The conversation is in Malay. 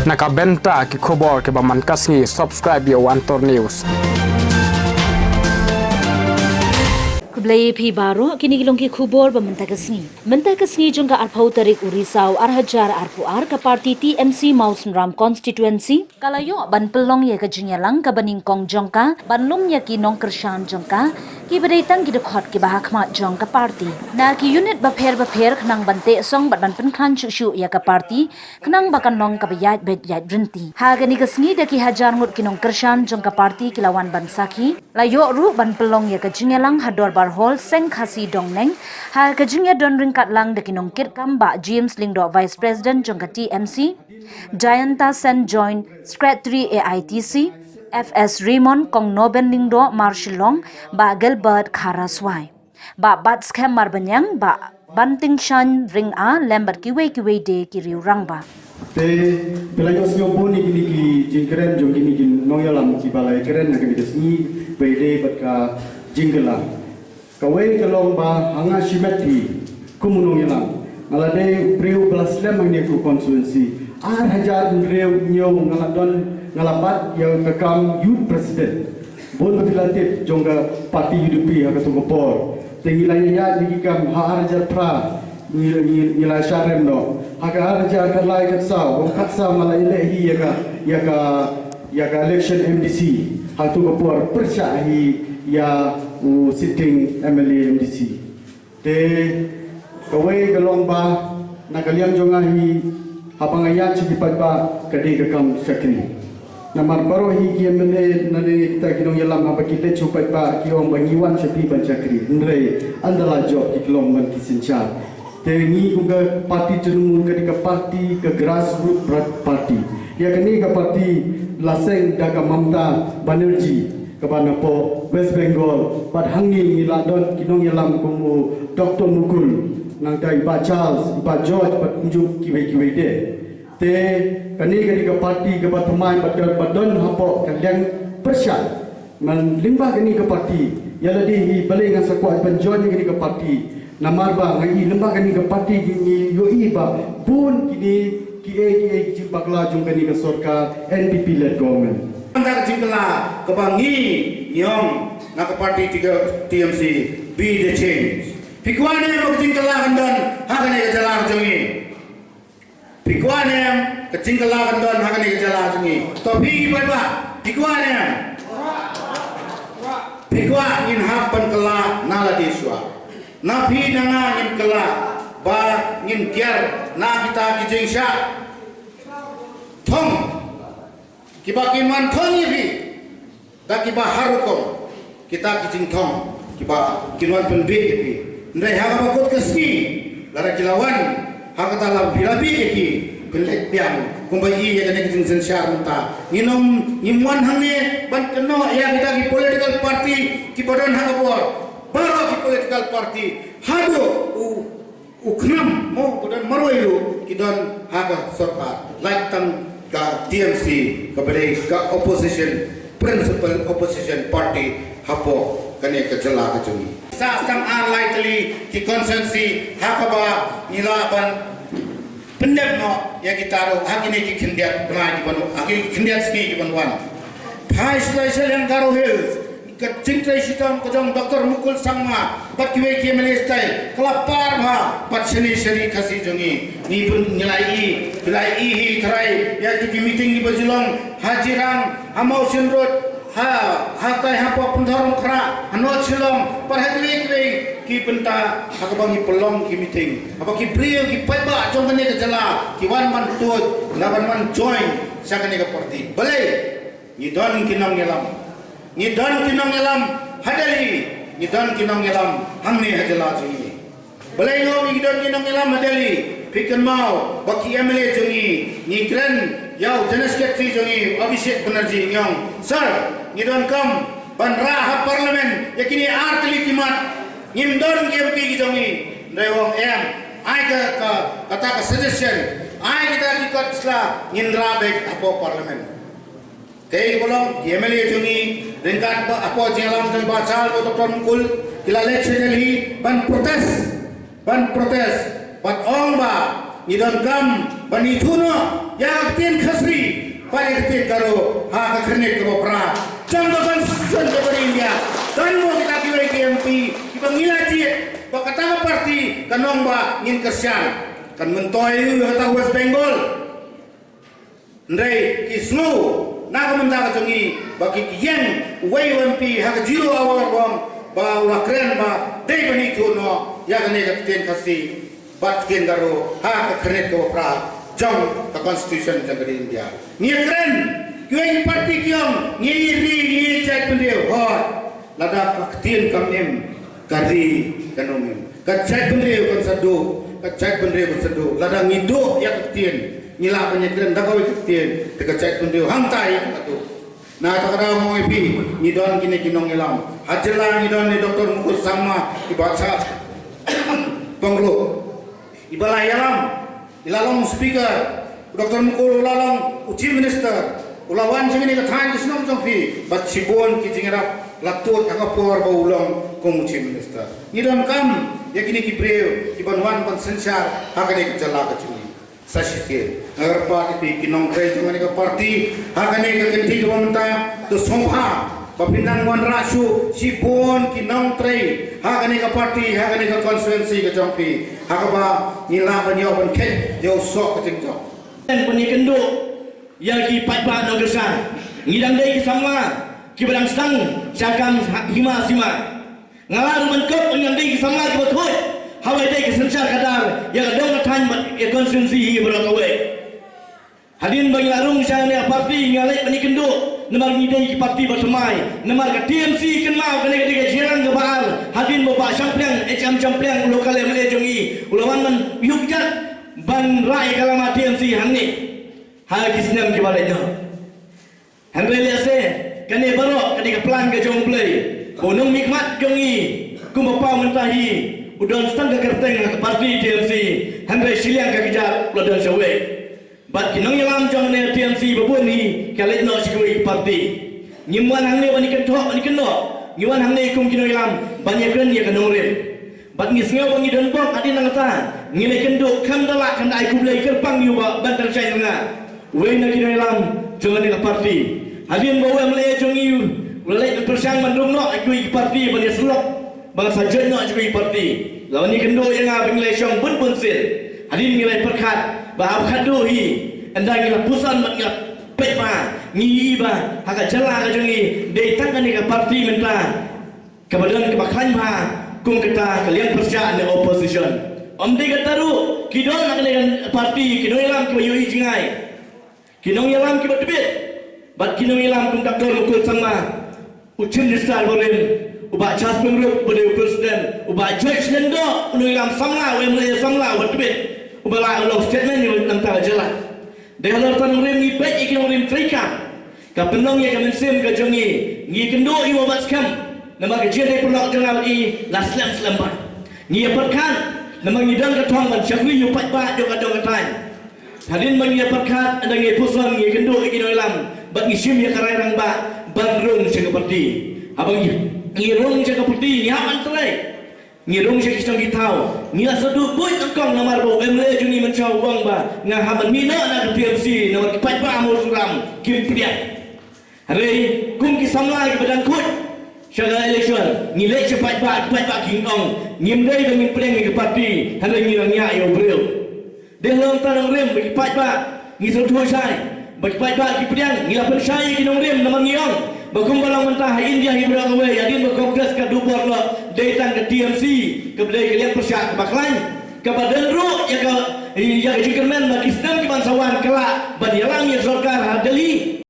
Nakabenta ki khobor ke baman kasngi subscribe yo Antor News. Kublai phi baro kini gilong ki khubor ba mentakasngi jongka arpau tarik urisau arhajar arpu ar ka parti TMC Mausnram constituency kalayo ban pelong ye ka jinyalang ka baning kong jongka banlum ya ki nong kershan jongka ki bereitang ki dekhot ki bahakma jongka parti na ki unit ba pher khnang bante song ban pen khan chu ya ka parti khnang bakan nong ka bayat bet yat brinti ha gani kasngi da ki hajar ngut ki nong kershan jongka parti kilawan ban sakhi layo ru ban pelong ya ka jinyalang hador bar hol seng khasi dongneng ha kajingya don ringkat lang de kinong kirkam ba James Lingdo Vice President jongka TMC Jayanta Sen join Secretary AITC FS Raymond kong Noben Lingdo Marshallong ba Gilbert Kharaswai ba bat scam marbanyang ba banting shan ring a lembar kiwe de kiriu rang ba te pelayo sio boni kini ki jingkren jo kini ki noyalam ki balai kren na kini sni bede batka jingkela kawai kalong ba hanga shimeti kumunong yalang ngalade priu belaslam ang ku konstituensi ar hajar reu nyo ngaladon ngalabat yang kekam youth president bon legislatif jongga parti UDP ha katungopor tengilaya dikam har hajar pra nilai syarem no aga hajar kalai katsau wong katsa malai lehi yaga election MDC ha tungopor persyahi ya sitting MLA MDC te kawai galong ba nakaliang jongahi habang ayat sikipat ba kadi kakam sakri namar baro hi ki MLA nani kita kinong yalam apa kita cupat ba kiong bangiwan sepi ban sakri ndre andala job ki kilong man kisincha te ni kuga parti cenung ke parti ke grassroots party ya kini ke parti laseng daga Mamta Banerjee kabana po West Bengal pat hangi niladon kinong yalam kumu Dr. Mukul nang dai Pak Charles Pak George pat unjuk kiwe de te kani ke parti ke teman pat don hapo kalian persyat man limbah kani ke parti yala di balik ngan sakuat penjon kani ke parti namar ba ngai limbah kani ke parti ni yoi ba pun kini ki cimpakla jung kani ke sorka NPP led government Antara jingkela kebangi nyong nak parti TMC be the change. Pikuan yang kejingkela kandan hakane kejalan jongi. Pikuan yang kejingkela kandan hakane kejalan jongi. Topi berapa? Pikuan yang pikuan in hapan kela nala deswa. Nabi nanga in kela ba in kiar na kita kijing syak. Thong kiba kiman thongi bi da kiba harukom kita kijing thong kiba kinwan penbe bi ndai ha ba kot keski lara kilawan ha kata la bilabi ki pelek piang kumbai ya kene kijing sensyar menta nginom ngimwan hangne ban keno ya kita ki political party ki badan ha bor baro ki political party hado uknam mo badan maroilu kidon ha ka sarkar latang ka TMC kepada ka opposition principal opposition party hapo kane ka jala ka jumi sa tang unlikely ki consensus hakaba nilaban pendep no ya kita ro hakine ki khindiat bana ki banu aki khindiat ski ki banwan phai special yang karo hills ka cingtrai sitam ko jong Dr. Mukul Sangma batkiwe ki MLA style kelapar bha patshini shari khasi jongi ni pun nilai hi trai ya ki meeting ni bajulong hajirang amau sinrot hatai hapo pendorong kra anot silong parhatwe ki penta hakabangi pelong ki meeting apa ki brio ki paiba jong kene ke jala ki wan man tut lawan man join sakane ke parti bale ni don kinong ngelam Nidon kinong ngelam hadali, nidon kinong ngelam hamni hajala jungi. Balai ngomi nidon kinong ngelam hadali, pikir mau baki MLA jungi, nikren yau jenis ketri jungi, Abhishek Banerjee nyong. Sir, nidon kam banraha parlimen, yakini artli kimat, ngimdon kempi jungi. Rewong I kata ka suggestion, I kita ikut sila ngindra beg apo parlimen. Kay bolong MLA jungi ringkat apa jalan dan bacal Dr. Mukul kila election ban protes ban ong ba ni don kam bani thuno ya tin khasri pare tin karo ha ka khne ko pra jang ba constitution ko bari India dan mo kita ki KMP kita ngilaji bakata parti kanong ba ngin kersian kan mentoy kata West Bengal ndai ki snow na ko menda ka jongi bagi ki yang WMP ha ka zero hour bang ba ula kren ba dei bani thuno ya ka ne ka tin khasi bat ken garo ha ka khne ko pra jang ka constitution jang di India ni keren kuai parti kiam ni ri ni chat pendeu hot lada ka tin kamnem kari kanomem ka chat pendeu kan sadu ka chat pendeu kan sadu lada ngido ya ka tin nila penyekren da ka tin ka chat pendeu hantai ka tu na ta kada mo ipi ni don kini kinong ilam hajela ni don ni doktor mukus sama ibaca pengro ibalai alam ilalong speaker Dr. Mukul ulalong uji minister ulawan jengini kathan kisnom jongpi bat sibon ki jingera latut angapor ba ulang kom uji minister nidam kam yakini ki breu ki banwan ban sensar hakane ki jala ka chuni sashike agar pa ki kinong kre jengani ka parti hakane ka kenti ko menta to sompha Bapinang wan rasu sibon kinong trei hakane ka parti hakane ka constituency ka jongpi hakaba nila banyo ban khet yo sok ka jingjo dan penikenduk yang ki patpat no kesan ngidang dei sama ki badang sang cakam hima sima ngalar menkop ngidang dei sama ki betul hawai dei kesencar kadar yang dong kathan ya konstitusi berakawe hadin bagi larung sana parti ngalai penikenduk nemar ngidai ki parti bertemai nemar ka TMC kenal kena ketika jiran ke baal hadin bapak champion champion lokal MLA jongi ulawan man yukjat ban rai kalama TMC hangne hal kisnam ki balainya hanre lese kane baro ketika plan ke jong play bonong mikmat jongi kumapa mentahi udon stang ke kerteng ke parti TMC hanre siliang ke kijat lodon sawe bat kinong yalam jongne TMC babun ni kalet no sikui parti nyimwan hangne bani kentok bani kenno nyimwan hangne kum kinong yalam banyak ren ya kanore bat ngisngau bangi don bok adi nangata ngile kenduk kandala kandai kublai kerpang yuba bantar cai nga weina kino ilam jangan ila parti hadin bawa mlaya jongi ulai persang mandung no akui parti bani selok bang sajen no akui parti lawan ni kenduk yang ngabing lesong bun sil hadin ngile perkat bahab khadu hi anda ngila pusan mat ngila pepa ngi ba haka jala ka jongi dei tak ni ka parti menta kebadan kebakhan ba kum kita kalian percaya di opposition om di kataru kidon nak dengan parti kidon ilam ki yui jingai kidon ilam ki betebit bat kidon ilam kum doktor mukul sama ucin distal bolen uba chas pengrup bode presiden uba judge nendo kidon ilam samla wemle samla betebit uba la lo statement ni nanta jela de halor tan rem ni pek ikin rem trika ka penong ya kamen sim ka jongi ngi kendo iwa bat skam nama kajian dari pelak jengal i laslam selambat ni perkan nama ngidang katong man syakwi yu pat jo kadong katan hadin man ni perkan ada ngi pusan ngi kendo iki doilam bat ngi sim ya karairang ba bandrung seperti abang ngi rong seperti ni aman telai ngi rong sekistong kitau ngi asadu boy kangkong namar bo MLA juni mencau wang ba ngahaban mina na TMC nama pat mo suram kim priat hari kum ki samlai badan kut Syaga election ngilek cepat bat king ong ngimdai dengan pleng ke parti hanya ngirangnya yo bril de long tanong rem bagi pat bat ngisel thoi sai bagi pat bat ki pleng ngila persai ki nong rem namang ngiong bakum balang mentah India hibra gawe yadin berkongres ke dubor lo daitan ke TMC ke bedai kalian persyak ke baklan ke badan ru ya ke jingkermen bagi Islam ki bangsawan kelak badi alam ya Zulkar hadali